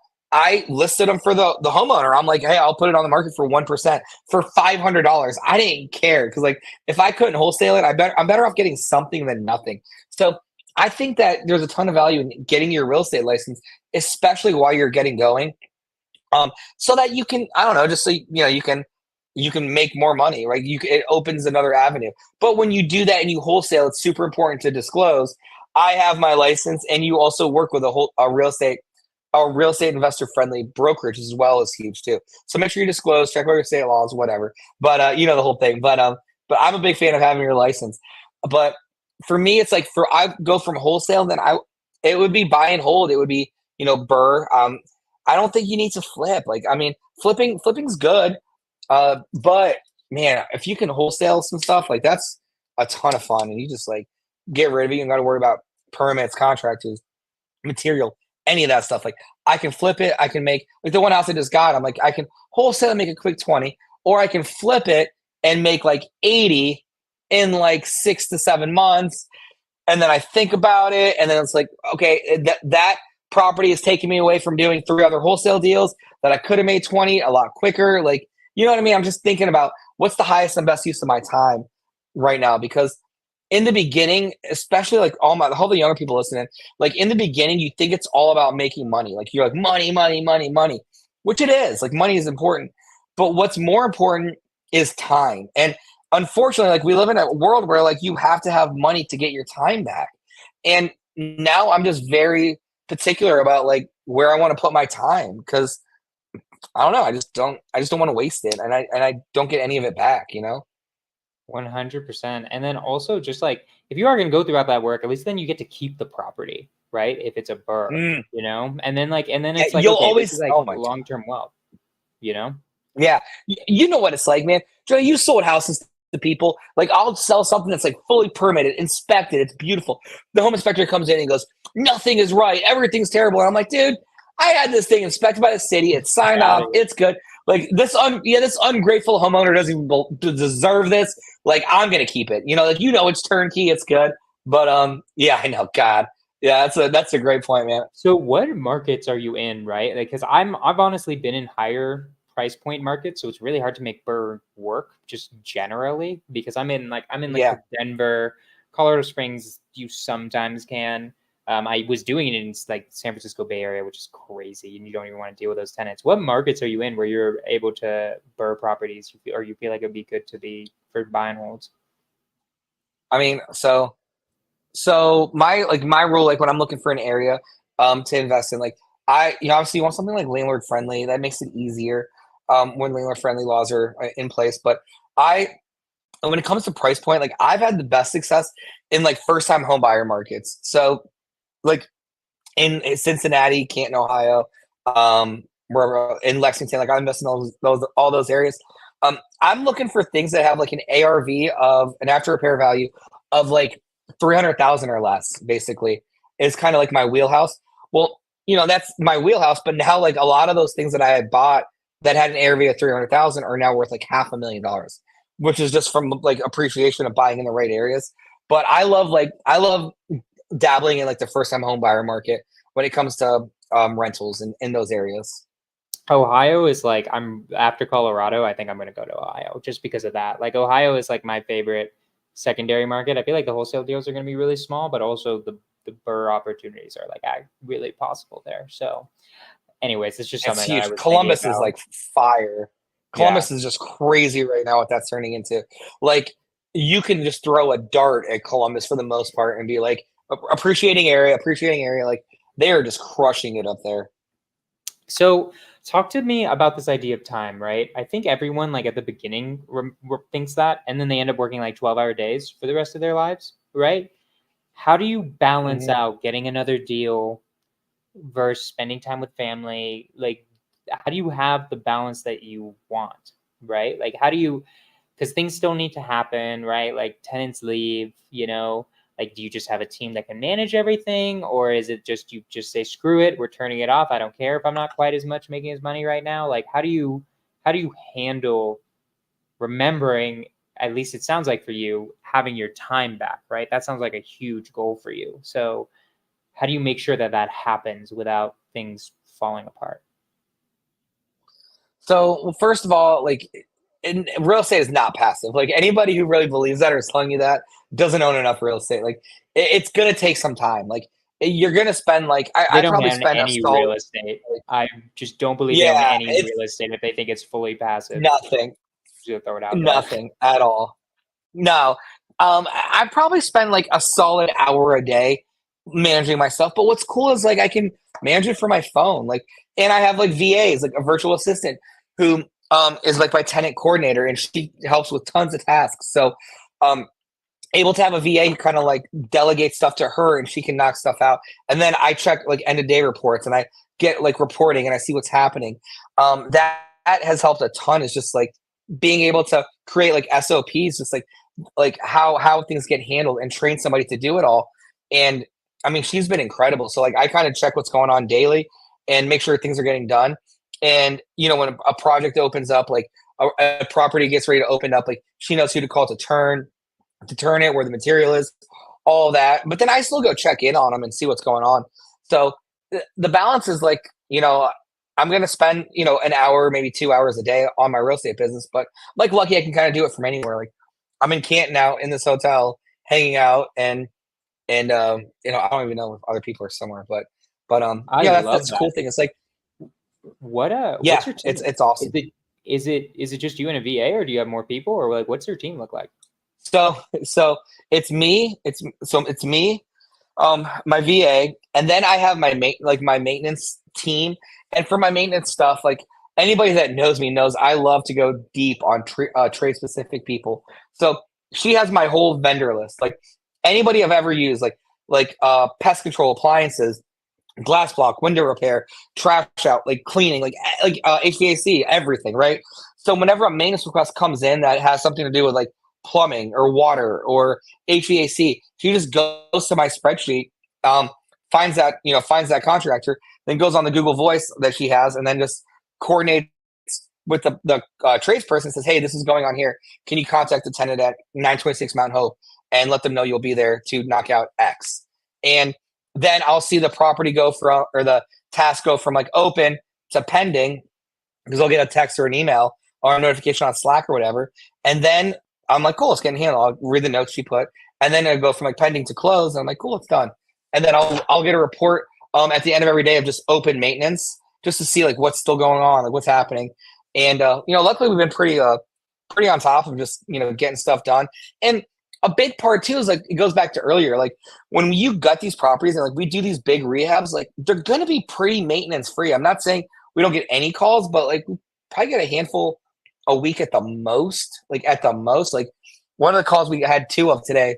listed them for the homeowner. I'm like, hey, I'll put it on the market for 1% for $500. I didn't care because like if I couldn't wholesale it, I'm better off getting something than nothing. So I think that there's a ton of value in getting your real estate license, especially while you're getting going, so that you can, I don't know, just so you can make more money, right? It opens another avenue. But when you do that and you wholesale, it's super important to disclose. I have my license, and you also work with a real estate investor friendly brokerage as well is huge too. So make sure you disclose, check out your state laws, whatever. But you know the whole thing. But I'm a big fan of having your license. But for me, it's like I go from wholesale, then it would be buy and hold. It would be burr. I don't think you need to flip. Like I mean, flipping's good. But man, if you can wholesale some stuff, like that's a ton of fun, and you just like get rid of it. You don't got to worry about permits, contractors, material, any of that stuff. Like I can flip it. I can make like the one house I just got. I'm like I can wholesale and make a quick 20, or I can flip it and make like 80 in like 6 to 7 months. And then I think about it, and then it's like, okay, that property is taking me away from doing 3 other wholesale deals that I could have made 20 a lot quicker. Like, you know what I mean? I'm just thinking about what's the highest and best use of my time right now, because in the beginning, especially like all the younger people listening, like in the beginning, you think it's all about making money. Like you're like money, money, money, money, which it is. Like money is important, but what's more important is time. And unfortunately, like we live in a world where like you have to have money to get your time back. And now I'm just very particular about like where I want to put my time, because I don't know. I just don't want to waste it, and I don't get any of it back. 100%. And then also just like if you are going to go throughout that work, at least then you get to keep the property, right? If it's a burr, and then it's like you'll okay, always this is like long-term wealth, Yeah, you know what it's like, man. Joe, you sold houses to people. Like I'll sell something that's like fully permitted, inspected, it's beautiful. The home inspector comes in and goes, nothing is right, everything's terrible. And I'm like, dude, I had this thing inspected by the city. It's signed off. It's good. Like this ungrateful homeowner doesn't even deserve this. Like I'm gonna keep it. It's turnkey. It's good. But yeah, I know. God, yeah, that's a great point, man. So what markets are you in, right? Because I've honestly been in higher price point markets, so it's really hard to make burr work just generally, because I'm in the Denver, Colorado Springs. You sometimes can. I was doing it in like San Francisco Bay Area, which is crazy, and you don't even want to deal with those tenants. What markets are you in where you're able to burr properties, or you feel like it'd be good to be for buy and holds? I mean, so my rule, like when I'm looking for an area to invest in, like obviously you want something like landlord friendly. That makes it easier when landlord friendly laws are in place. But when it comes to price point, like I've had the best success in like first time home buyer markets. So like in Cincinnati, Canton, Ohio, where in Lexington, like I invest in all those areas. I'm looking for things that have like an ARV of an after repair value of like 300,000 or less. Basically, is kind of like my wheelhouse. Well, that's my wheelhouse. But now, like a lot of those things that I had bought that had an ARV of 300,000 are now worth like $500,000, which is just from like appreciation of buying in the right areas. But I love dabbling in like the first time home buyer market when it comes to rentals in those areas. Ohio is like, I'm after Colorado, I think I'm going to go to Ohio just because of that. Like Ohio is like my favorite secondary market. I feel like the wholesale deals are going to be really small, but also the burr opportunities are like really possible there. So anyways, it's just something huge. that I was Columbus thinking is about. like fire. Yeah. Columbus is just crazy right now what that's turning into. Like, you can just throw a dart at Columbus for the most part and be like, appreciating area. Like, they are just crushing it up there. So talk to me about this idea of time, right? I think everyone like at the beginning thinks that, and then they end up working like 12-hour days for the rest of their lives, right? How do you balance out getting another deal versus spending time with family? Like, how do you have the balance that you want, right? Like, how do you, because things still need to happen, right? Like tenants leave, like, do you just have a team that can manage everything, or is it just you just say screw it, we're turning it off? I don't care if I'm not quite as much making as money right now. Like, how do you handle remembering? At least it sounds like for you having your time back, right? That sounds like a huge goal for you. So how do you make sure that that happens without things falling apart? So, well, first of all, like, real estate is not passive. Like, anybody who really believes that or is telling you that doesn't own enough real estate. Like, it's gonna take some time. Like, you're gonna spend like They I don't probably own spend a any real solid estate. I just don't believe they own yeah, any it's real estate if they think it's fully passive. nothing, Just gonna throw it out there. nothing at all. No, I probably spend like a solid hour a day managing myself. But what's cool is like I can manage it from my phone. Like, and I have like VAs, like a virtual assistant who is like my tenant coordinator, and she helps with tons of tasks. So, um, able to have a VA who kind of like delegate stuff to her, and she can knock stuff out. And then I check like end of day reports, and I get like reporting, and I see what's happening. That has helped a ton. Is just like being able to create like SOPs, just like how things get handled and train somebody to do it all. And I mean, she's been incredible. So like I kind of check what's going on daily and make sure things are getting done. And when a project opens up, like a property gets ready to open up, like she knows who to call to turn it, where the material is, all that. But then I still go check in on them and see what's going on. So the balance is like, I'm going to spend, an hour, maybe 2 hours a day on my real estate business, but like lucky I can kind of do it from anywhere. Like I'm in Canton now in this hotel hanging out and I don't even know if other people are somewhere, but I yeah, love that's the that. cool thing. It's like, What's yeah, your team? it's Is awesome. it just you and a VA, or do you have more people, or like what's your team look like? So it's me. It's me, my VA, and then I have my maintenance team. And for my maintenance stuff, like anybody that knows me knows I love to go deep on trade specific people. So she has my whole vendor list. Like anybody I've ever used, like pest control, appliances, glass block, window repair, trash out, like cleaning, like HVAC, everything, right? So whenever a maintenance request comes in that has something to do with like plumbing or water or HVAC, she just goes to my spreadsheet, um, finds that contractor, then goes on the Google Voice that she has, and then just coordinates with the tradesperson. Says, "Hey, this is going on here. Can you contact the tenant at 926 Mount Hope and let them know you'll be there to knock out X?" And then I'll see the property go from, or the task go from like open to pending, because I'll get a text or an email or a notification on Slack or whatever. And then I'm like, cool, it's getting handled. I'll read the notes she put. And then it'll go from like pending to close. And I'm like, cool, it's done. And then I'll get a report at the end of every day of just open maintenance, just to see like what's still going on, like what's happening. And luckily we've been pretty on top of just getting stuff done. And a big part too is like it goes back to earlier, like when you gut these properties and like we do these big rehabs, like they're gonna be pretty maintenance free. I'm not saying we don't get any calls, but like we probably get a handful a week at the most. Like at the most, like one of the calls we had two of today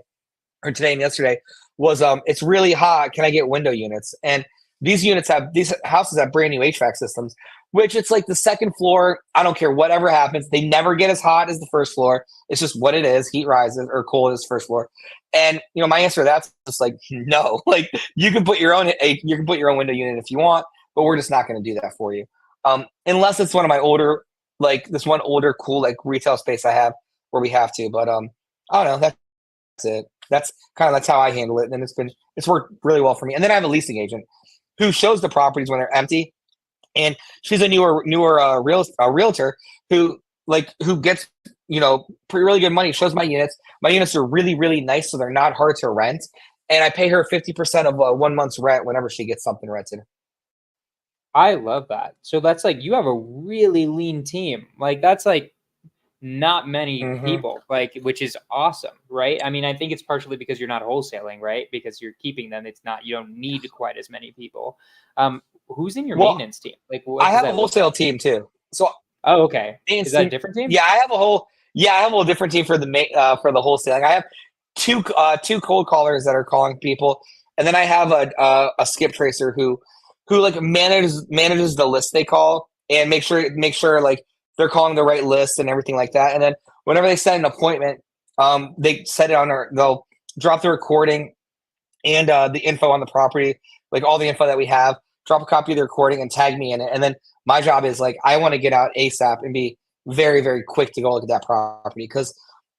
and yesterday was it's really hot. Can I get window units? And these houses have brand new HVAC systems, which it's like the second floor. I don't care whatever happens. They never get as hot as the first floor. It's just what it is. Heat rises or cold as first floor. And my answer to that's just like no. Like you can put your own window unit if you want, but we're just not going to do that for you. Unless it's one of my older, like this one older cool like retail space I have where we have to. But I don't know. That's it. That's how I handle it, and it's worked really well for me. And then I have a leasing agent who shows the properties when they're empty, and she's a newer realtor who gets pretty really good money. Shows my units. My units are really really nice, so they're not hard to rent, and I pay her 50% of 1 month's rent whenever she gets something rented. I love that. So that's like you have a really lean team. Like that's like not many Mm-hmm. people, like, which is awesome, right? I mean, I think it's partially because you're not wholesaling, right? Because you're keeping them. It's not, you don't need quite as many people. Who's in your Well, maintenance team? Like, what I does have a that look wholesale like? team too. So Oh, okay. Is maintenance that a team. different team? Yeah, I have a whole different team for for the wholesaling. I have two cold callers that are calling people, and then I have a skip tracer who like manages the list they call and make sure like they're calling the right list and everything like that. And then whenever they set an appointment, they set it on our they'll drop the recording and the info on the property, like all the info that we have. Drop a copy of the recording and tag me in it. And then my job is like I want to get out ASAP and be very very quick to go look at that property because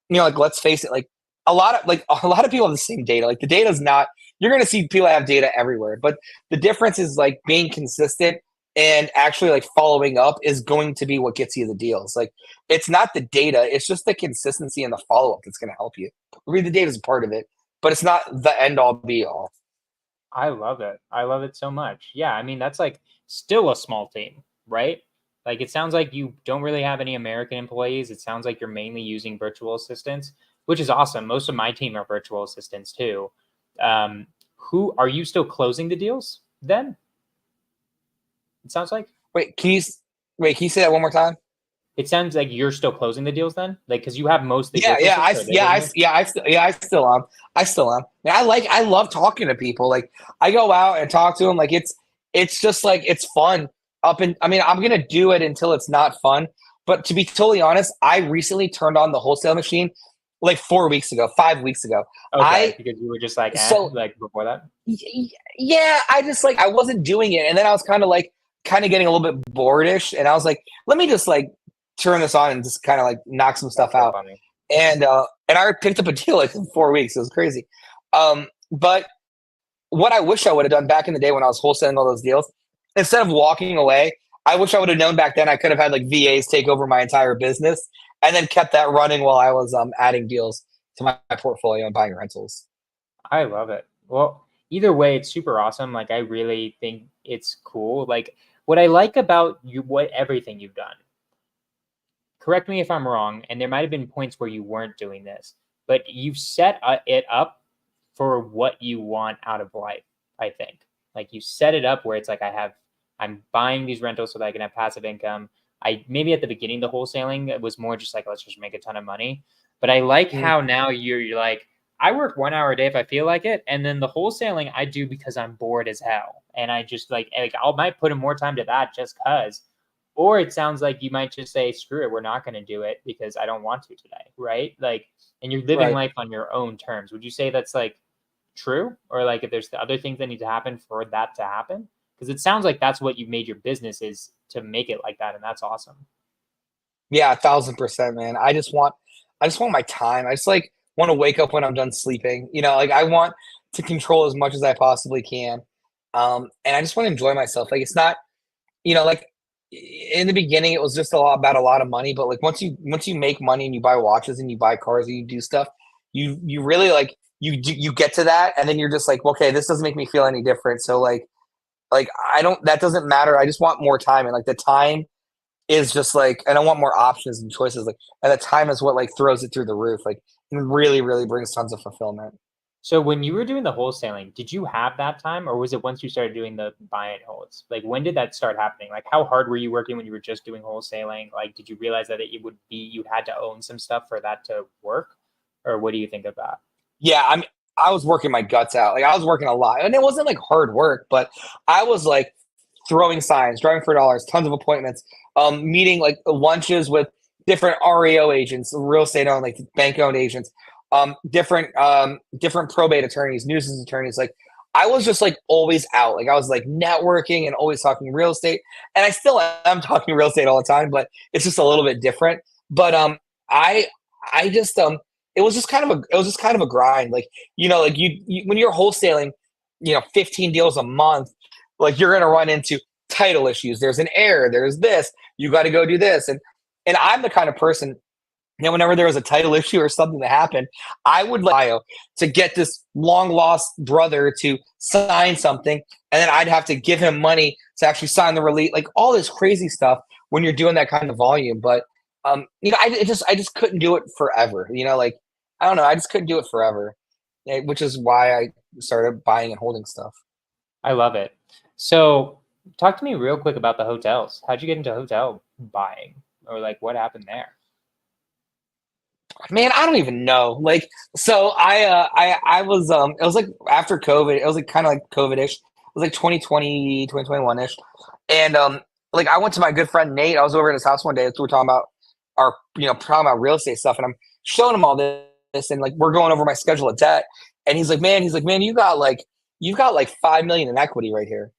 like let's face it, like a lot of people have the same data. Like the data is not. You're going to see people that have data everywhere, but the difference is like being consistent and actually like following up is going to be what gets you the deals. Like it's not the data, it's just the consistency and the follow up that's going to help you. I mean, the data is a part of it, but it's not the end all be all. I love it. I love it so much. Yeah, I mean, that's like still a small team, right? Like it sounds like you don't really have any American employees. It sounds like you're mainly using virtual assistants, which is awesome. Most of my team are virtual assistants too. Who are you still closing the deals then? It sounds like. Wait, can you say that one more time? It sounds like you're still closing the deals then, like because you have mostly Yeah, virtual yeah, assistants. Are they doing it? I still am. Yeah, I love talking to people. Like I go out and talk to them. Like it's just like it's fun. I mean, I'm gonna do it until it's not fun. But to be totally honest, I recently turned on the wholesale machine like 4 weeks ago, 5 weeks ago. Okay, I because you were just like, so like before that. yeah, I just like I wasn't doing it, and then I was kind of getting a little bit booredish, and I was like, let me just like turn this on and just kind of like knock some That's stuff so out. funny. And I picked up a deal like in 4 weeks. It was crazy. But what I wish I would have done back in the day when I was wholesaling all those deals, instead of walking away, I wish I would have known back then I could have had like VAs take over my entire business and then kept that running while I was adding deals to my portfolio and buying rentals. I love it. Well, either way, it's super awesome. Like I really think it's cool. Like what I like about you, what everything you've done. Correct me if I'm wrong, and there might have been points where you weren't doing this, but you've set it up for what you want out of life. I think like you set it up where it's like I'm buying these rentals so that I can have passive income. I maybe at the beginning the wholesaling it was more just like let's just make a ton of money, but I like Mm. how now you're like I work 1 hour a day if I feel like it, and then the wholesaling I do because I'm bored as hell, and I just like I might put in more time to that just cause. Or it sounds like you might just say, screw it, we're not going to do it because I don't want to today, right? Like, and you're living Right. life on your own terms. Would you say that's like true? Or like if there's the other things that need to happen for that to happen? Because it sounds like that's what you've made your business is to make it like that. And that's awesome. Yeah, 1,000%, man. I just want my time. I just like want to wake up when I'm done sleeping. Like I want to control as much as I possibly can. And I just want to enjoy myself. Like it's not, like in the beginning it was just about a lot of money, but like once you make money and you buy watches and you buy cars and you do stuff, you really like you get to that and then you're just like, okay, this doesn't make me feel any different. So like I don't that doesn't matter. I just want more time and like the time is just like and I want more options and choices like and the time is what like throws it through the roof like and really really brings tons of fulfillment. So when you were doing the wholesaling, did you have that time or was it once you started doing the buy and holds? Like when did that start happening? Like how hard were you working when you were just doing wholesaling? Like did you realize that it would be you had to own some stuff for that to work? Or what do you think of that? Yeah, I was working my guts out. Like I was working a lot. And it wasn't like hard work, but I was like throwing signs, driving for dollars, tons of appointments, meeting like lunches with different REO agents, real estate owned, like bank owned agents, different probate attorneys, nuisance attorneys. Like I was just like always out. Like I was like networking and always talking real estate. And I still am talking real estate all the time, but it's just a little bit different. But I I just it was just kind of a grind. Like, like you when you're wholesaling, 15 deals a month, like you're gonna run into title issues. There's an error, there's this, you gotta go do this. And I'm the kind of person whenever there was a title issue or something that happened, I would to get this long lost brother to sign something, and then I'd have to give him money to actually sign the release, like all this crazy stuff when you're doing that kind of volume. But I just couldn't do it forever. Like I don't know, I just couldn't do it forever, which is why I started buying and holding stuff. I love it. So talk to me real quick about the hotels. How'd you get into hotel buying, or like what happened there? Man, I don't even know. Like, so I was it was like after COVID. It was like kind of like COVID-ish. It was like 2020, 2021-ish. And like I went to my good friend Nate. I was over at his house one day. We were talking about talking about real estate stuff, and I'm showing him all this, and like we're going over my schedule of debt. And he's like, man, you've got like $5 million in equity right here.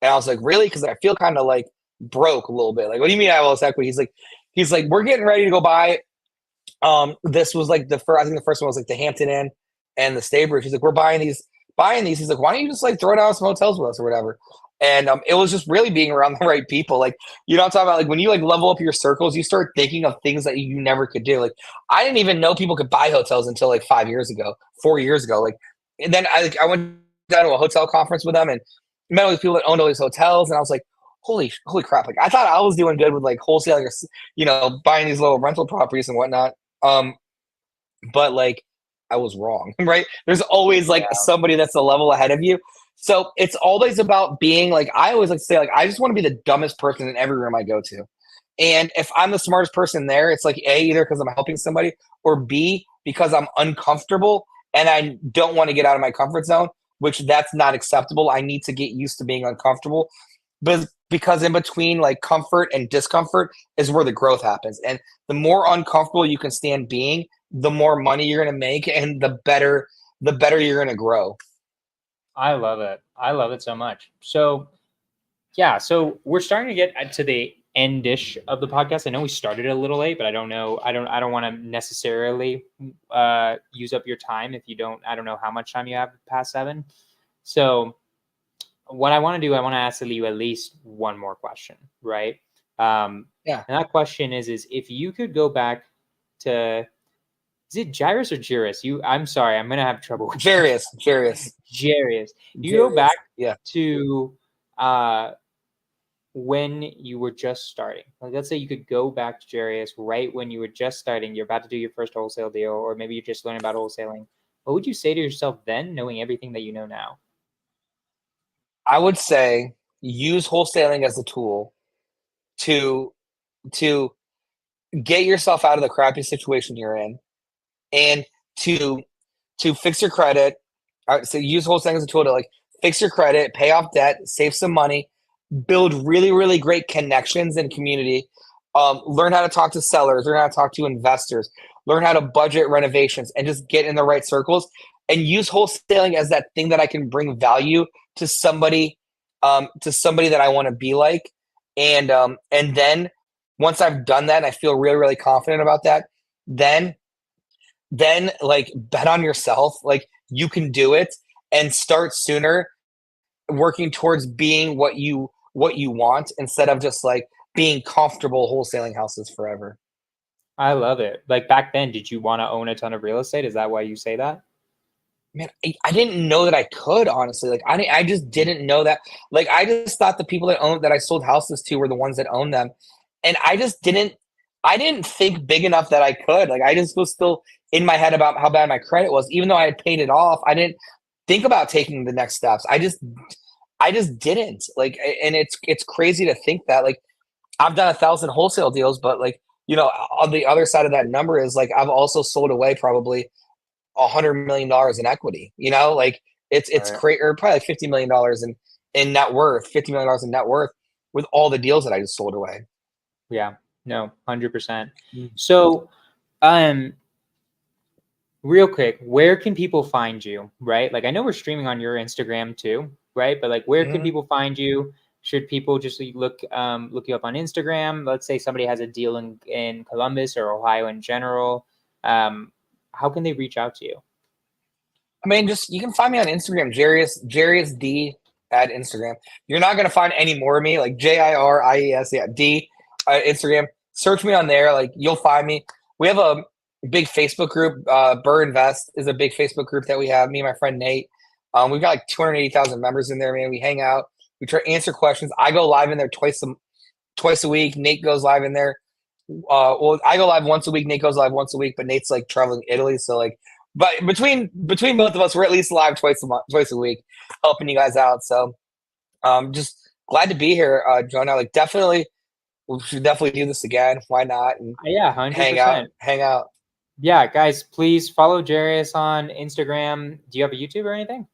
And I was like, really? Because I feel kind of like broke a little bit. Like, what do you mean I have all this equity? He's like, we're getting ready to go buy. This was like the first. I think the first one was like the Hampton Inn and the Staybridge. He's like, we're buying these. He's like, why don't you just like throw down some hotels with us or whatever? And it was just really being around the right people. Like, I'm talking about, like when you like level up your circles, you start thinking of things that you never could do. Like, I didn't even know people could buy hotels until like 4 years ago. Like, and then I went down to a hotel conference with them and met all these people that owned all these hotels, and I was like, holy crap! Like, I thought I was doing good with like wholesaling or buying these little rental properties and whatnot. But like I was wrong, right? There's always like somebody that's a level ahead of you. So it's always about being like, I always like to say, like, I just want to be the dumbest person in every room I go to. And if I'm the smartest person there, it's like A, either because I'm helping somebody, or B, because I'm uncomfortable and I don't want to get out of my comfort zone, which that's not acceptable. I need to get used to being uncomfortable. But because in between like comfort and discomfort is where the growth happens. And the more uncomfortable you can stand being, the more money you're going to make, and the better you're going to grow. I love it. I love it so much. So yeah, so we're starting to get to the end-ish of the podcast. I know we started a little late, but I don't know. I don't want to necessarily use up your time if you don't. I don't know how much time you have past 7. So what I want to do, I want to ask you at least one more question, right? Yeah. And that question is if you could go back to, is it Jiries or Jiries? I'm sorry, I'm gonna have trouble with Jiries. You go back yeah. to when you were just starting. Like, let's say you could go back to Jiries right when you were just starting. You're about to do your first wholesale deal, or maybe you're just learning about wholesaling. What would you say to yourself then, knowing everything that you know now? I would say use wholesaling as a tool to get yourself out of the crappy situation you're in, and to fix your credit. So use wholesaling as a tool to like fix your credit, pay off debt, save some money, build really, really great connections in community, learn how to talk to sellers, learn how to talk to investors, learn how to budget renovations, and just get in the right circles, and use wholesaling as that thing that I can bring value to somebody that I want to be like. And then once I've done that and I feel really, really confident about that, then like bet on yourself. Like, you can do it, and start sooner working towards being what you want, instead of just like being comfortable wholesaling houses forever. I love it. Like, back then, did you want to own a ton of real estate? Is that why you say that? Man, I didn't know that I could, honestly. Like, I just didn't know that. Like, I just thought the people that I sold houses to were the ones that owned them. And I didn't think big enough that I could. Like, I just was still in my head about how bad my credit was. Even though I had paid it off, I didn't think about taking the next steps. I just didn't. Like, and it's crazy to think that. Like, I've done 1,000 wholesale deals, but like, on the other side of that number is like, I've also sold away probably $100 million in equity. Like, it's Right. great, or probably like $50 million in net worth, $50 million in net worth, with all the deals that I just sold away. Yeah, no, 100%. So, real quick, where can people find you, right? Like, I know we're streaming on your Instagram too, right? But like, where can people find you? Should people just look you up on Instagram? Let's say somebody has a deal in Columbus or Ohio in general. How can they reach out to you? I mean, just, you can find me on Instagram, Jiries D at Instagram. You're not going to find any more of me, like Jiries, D, Instagram. Search me on there. Like, you'll find me. we have a big Facebook group. Burr Invest is a big Facebook group that we have. Me and my friend Nate. We've got like 280,000 members in there, man. We hang out. We try to answer questions. I go live in there twice a week. Nate goes live in there. Well, I go live once a week. Nate goes live once a week, but Nate's like traveling Italy, so like, but between both of us, we're at least live twice a week, helping you guys out. So, just glad to be here, Jonah. Like, definitely, we should definitely do this again. Why not? And Yeah, 100%. hang out. Yeah, guys, please follow Jiries on Instagram. Do you have a YouTube or anything?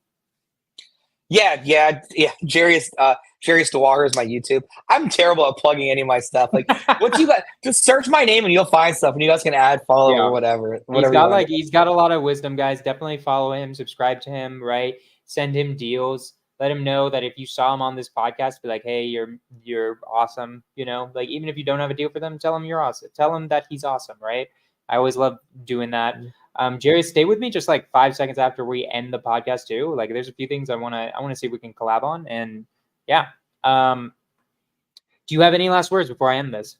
Yeah. Jiries Dawaher is my YouTube. I'm terrible at plugging any of my stuff. Like, what you got? Just search my name and you'll find stuff, and you guys can add, follow, or whatever. He's got a lot of wisdom, guys. Definitely follow him, subscribe to him, right? Send him deals. Let him know that if you saw him on this podcast, be like, hey, you're awesome. You know, like, even if you don't have a deal for them, tell him you're awesome. Tell him that he's awesome, right? I always love doing that. Jerry, stay with me just like 5 seconds after we end the podcast too. Like, there's a few things I want to see if we can collab on. And yeah. Do you have any last words before I end this?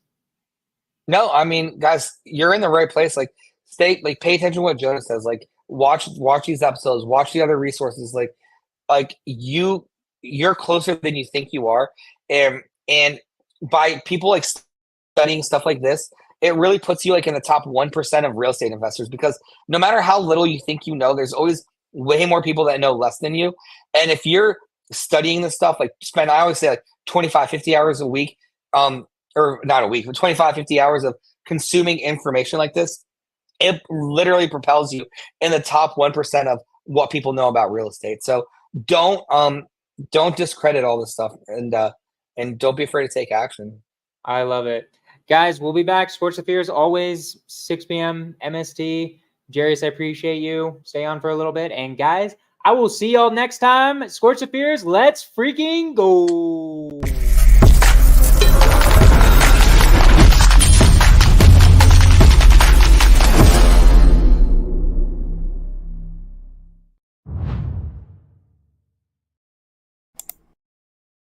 No, I mean, guys, you're in the right place. Like, pay attention to what Jonah says. Like, watch these episodes, watch the other resources. Like you're closer than you think you are. And by people like studying stuff like this, it really puts you like in the top 1% of real estate investors, because no matter how little you think you know, there's always way more people that know less than you. And if you're studying this stuff, like I always say like 25, 50 hours a week, or not a week, but 25, 50 hours of consuming information like this, it literally propels you in the top 1% of what people know about real estate. So don't discredit all this stuff, and don't be afraid to take action. I love it. Guys, we'll be back. Sports Affairs always 6 p.m. MST. Jiries, I appreciate you. Stay on for a little bit. And guys, I will see y'all next time. Sports Affairs, let's freaking go.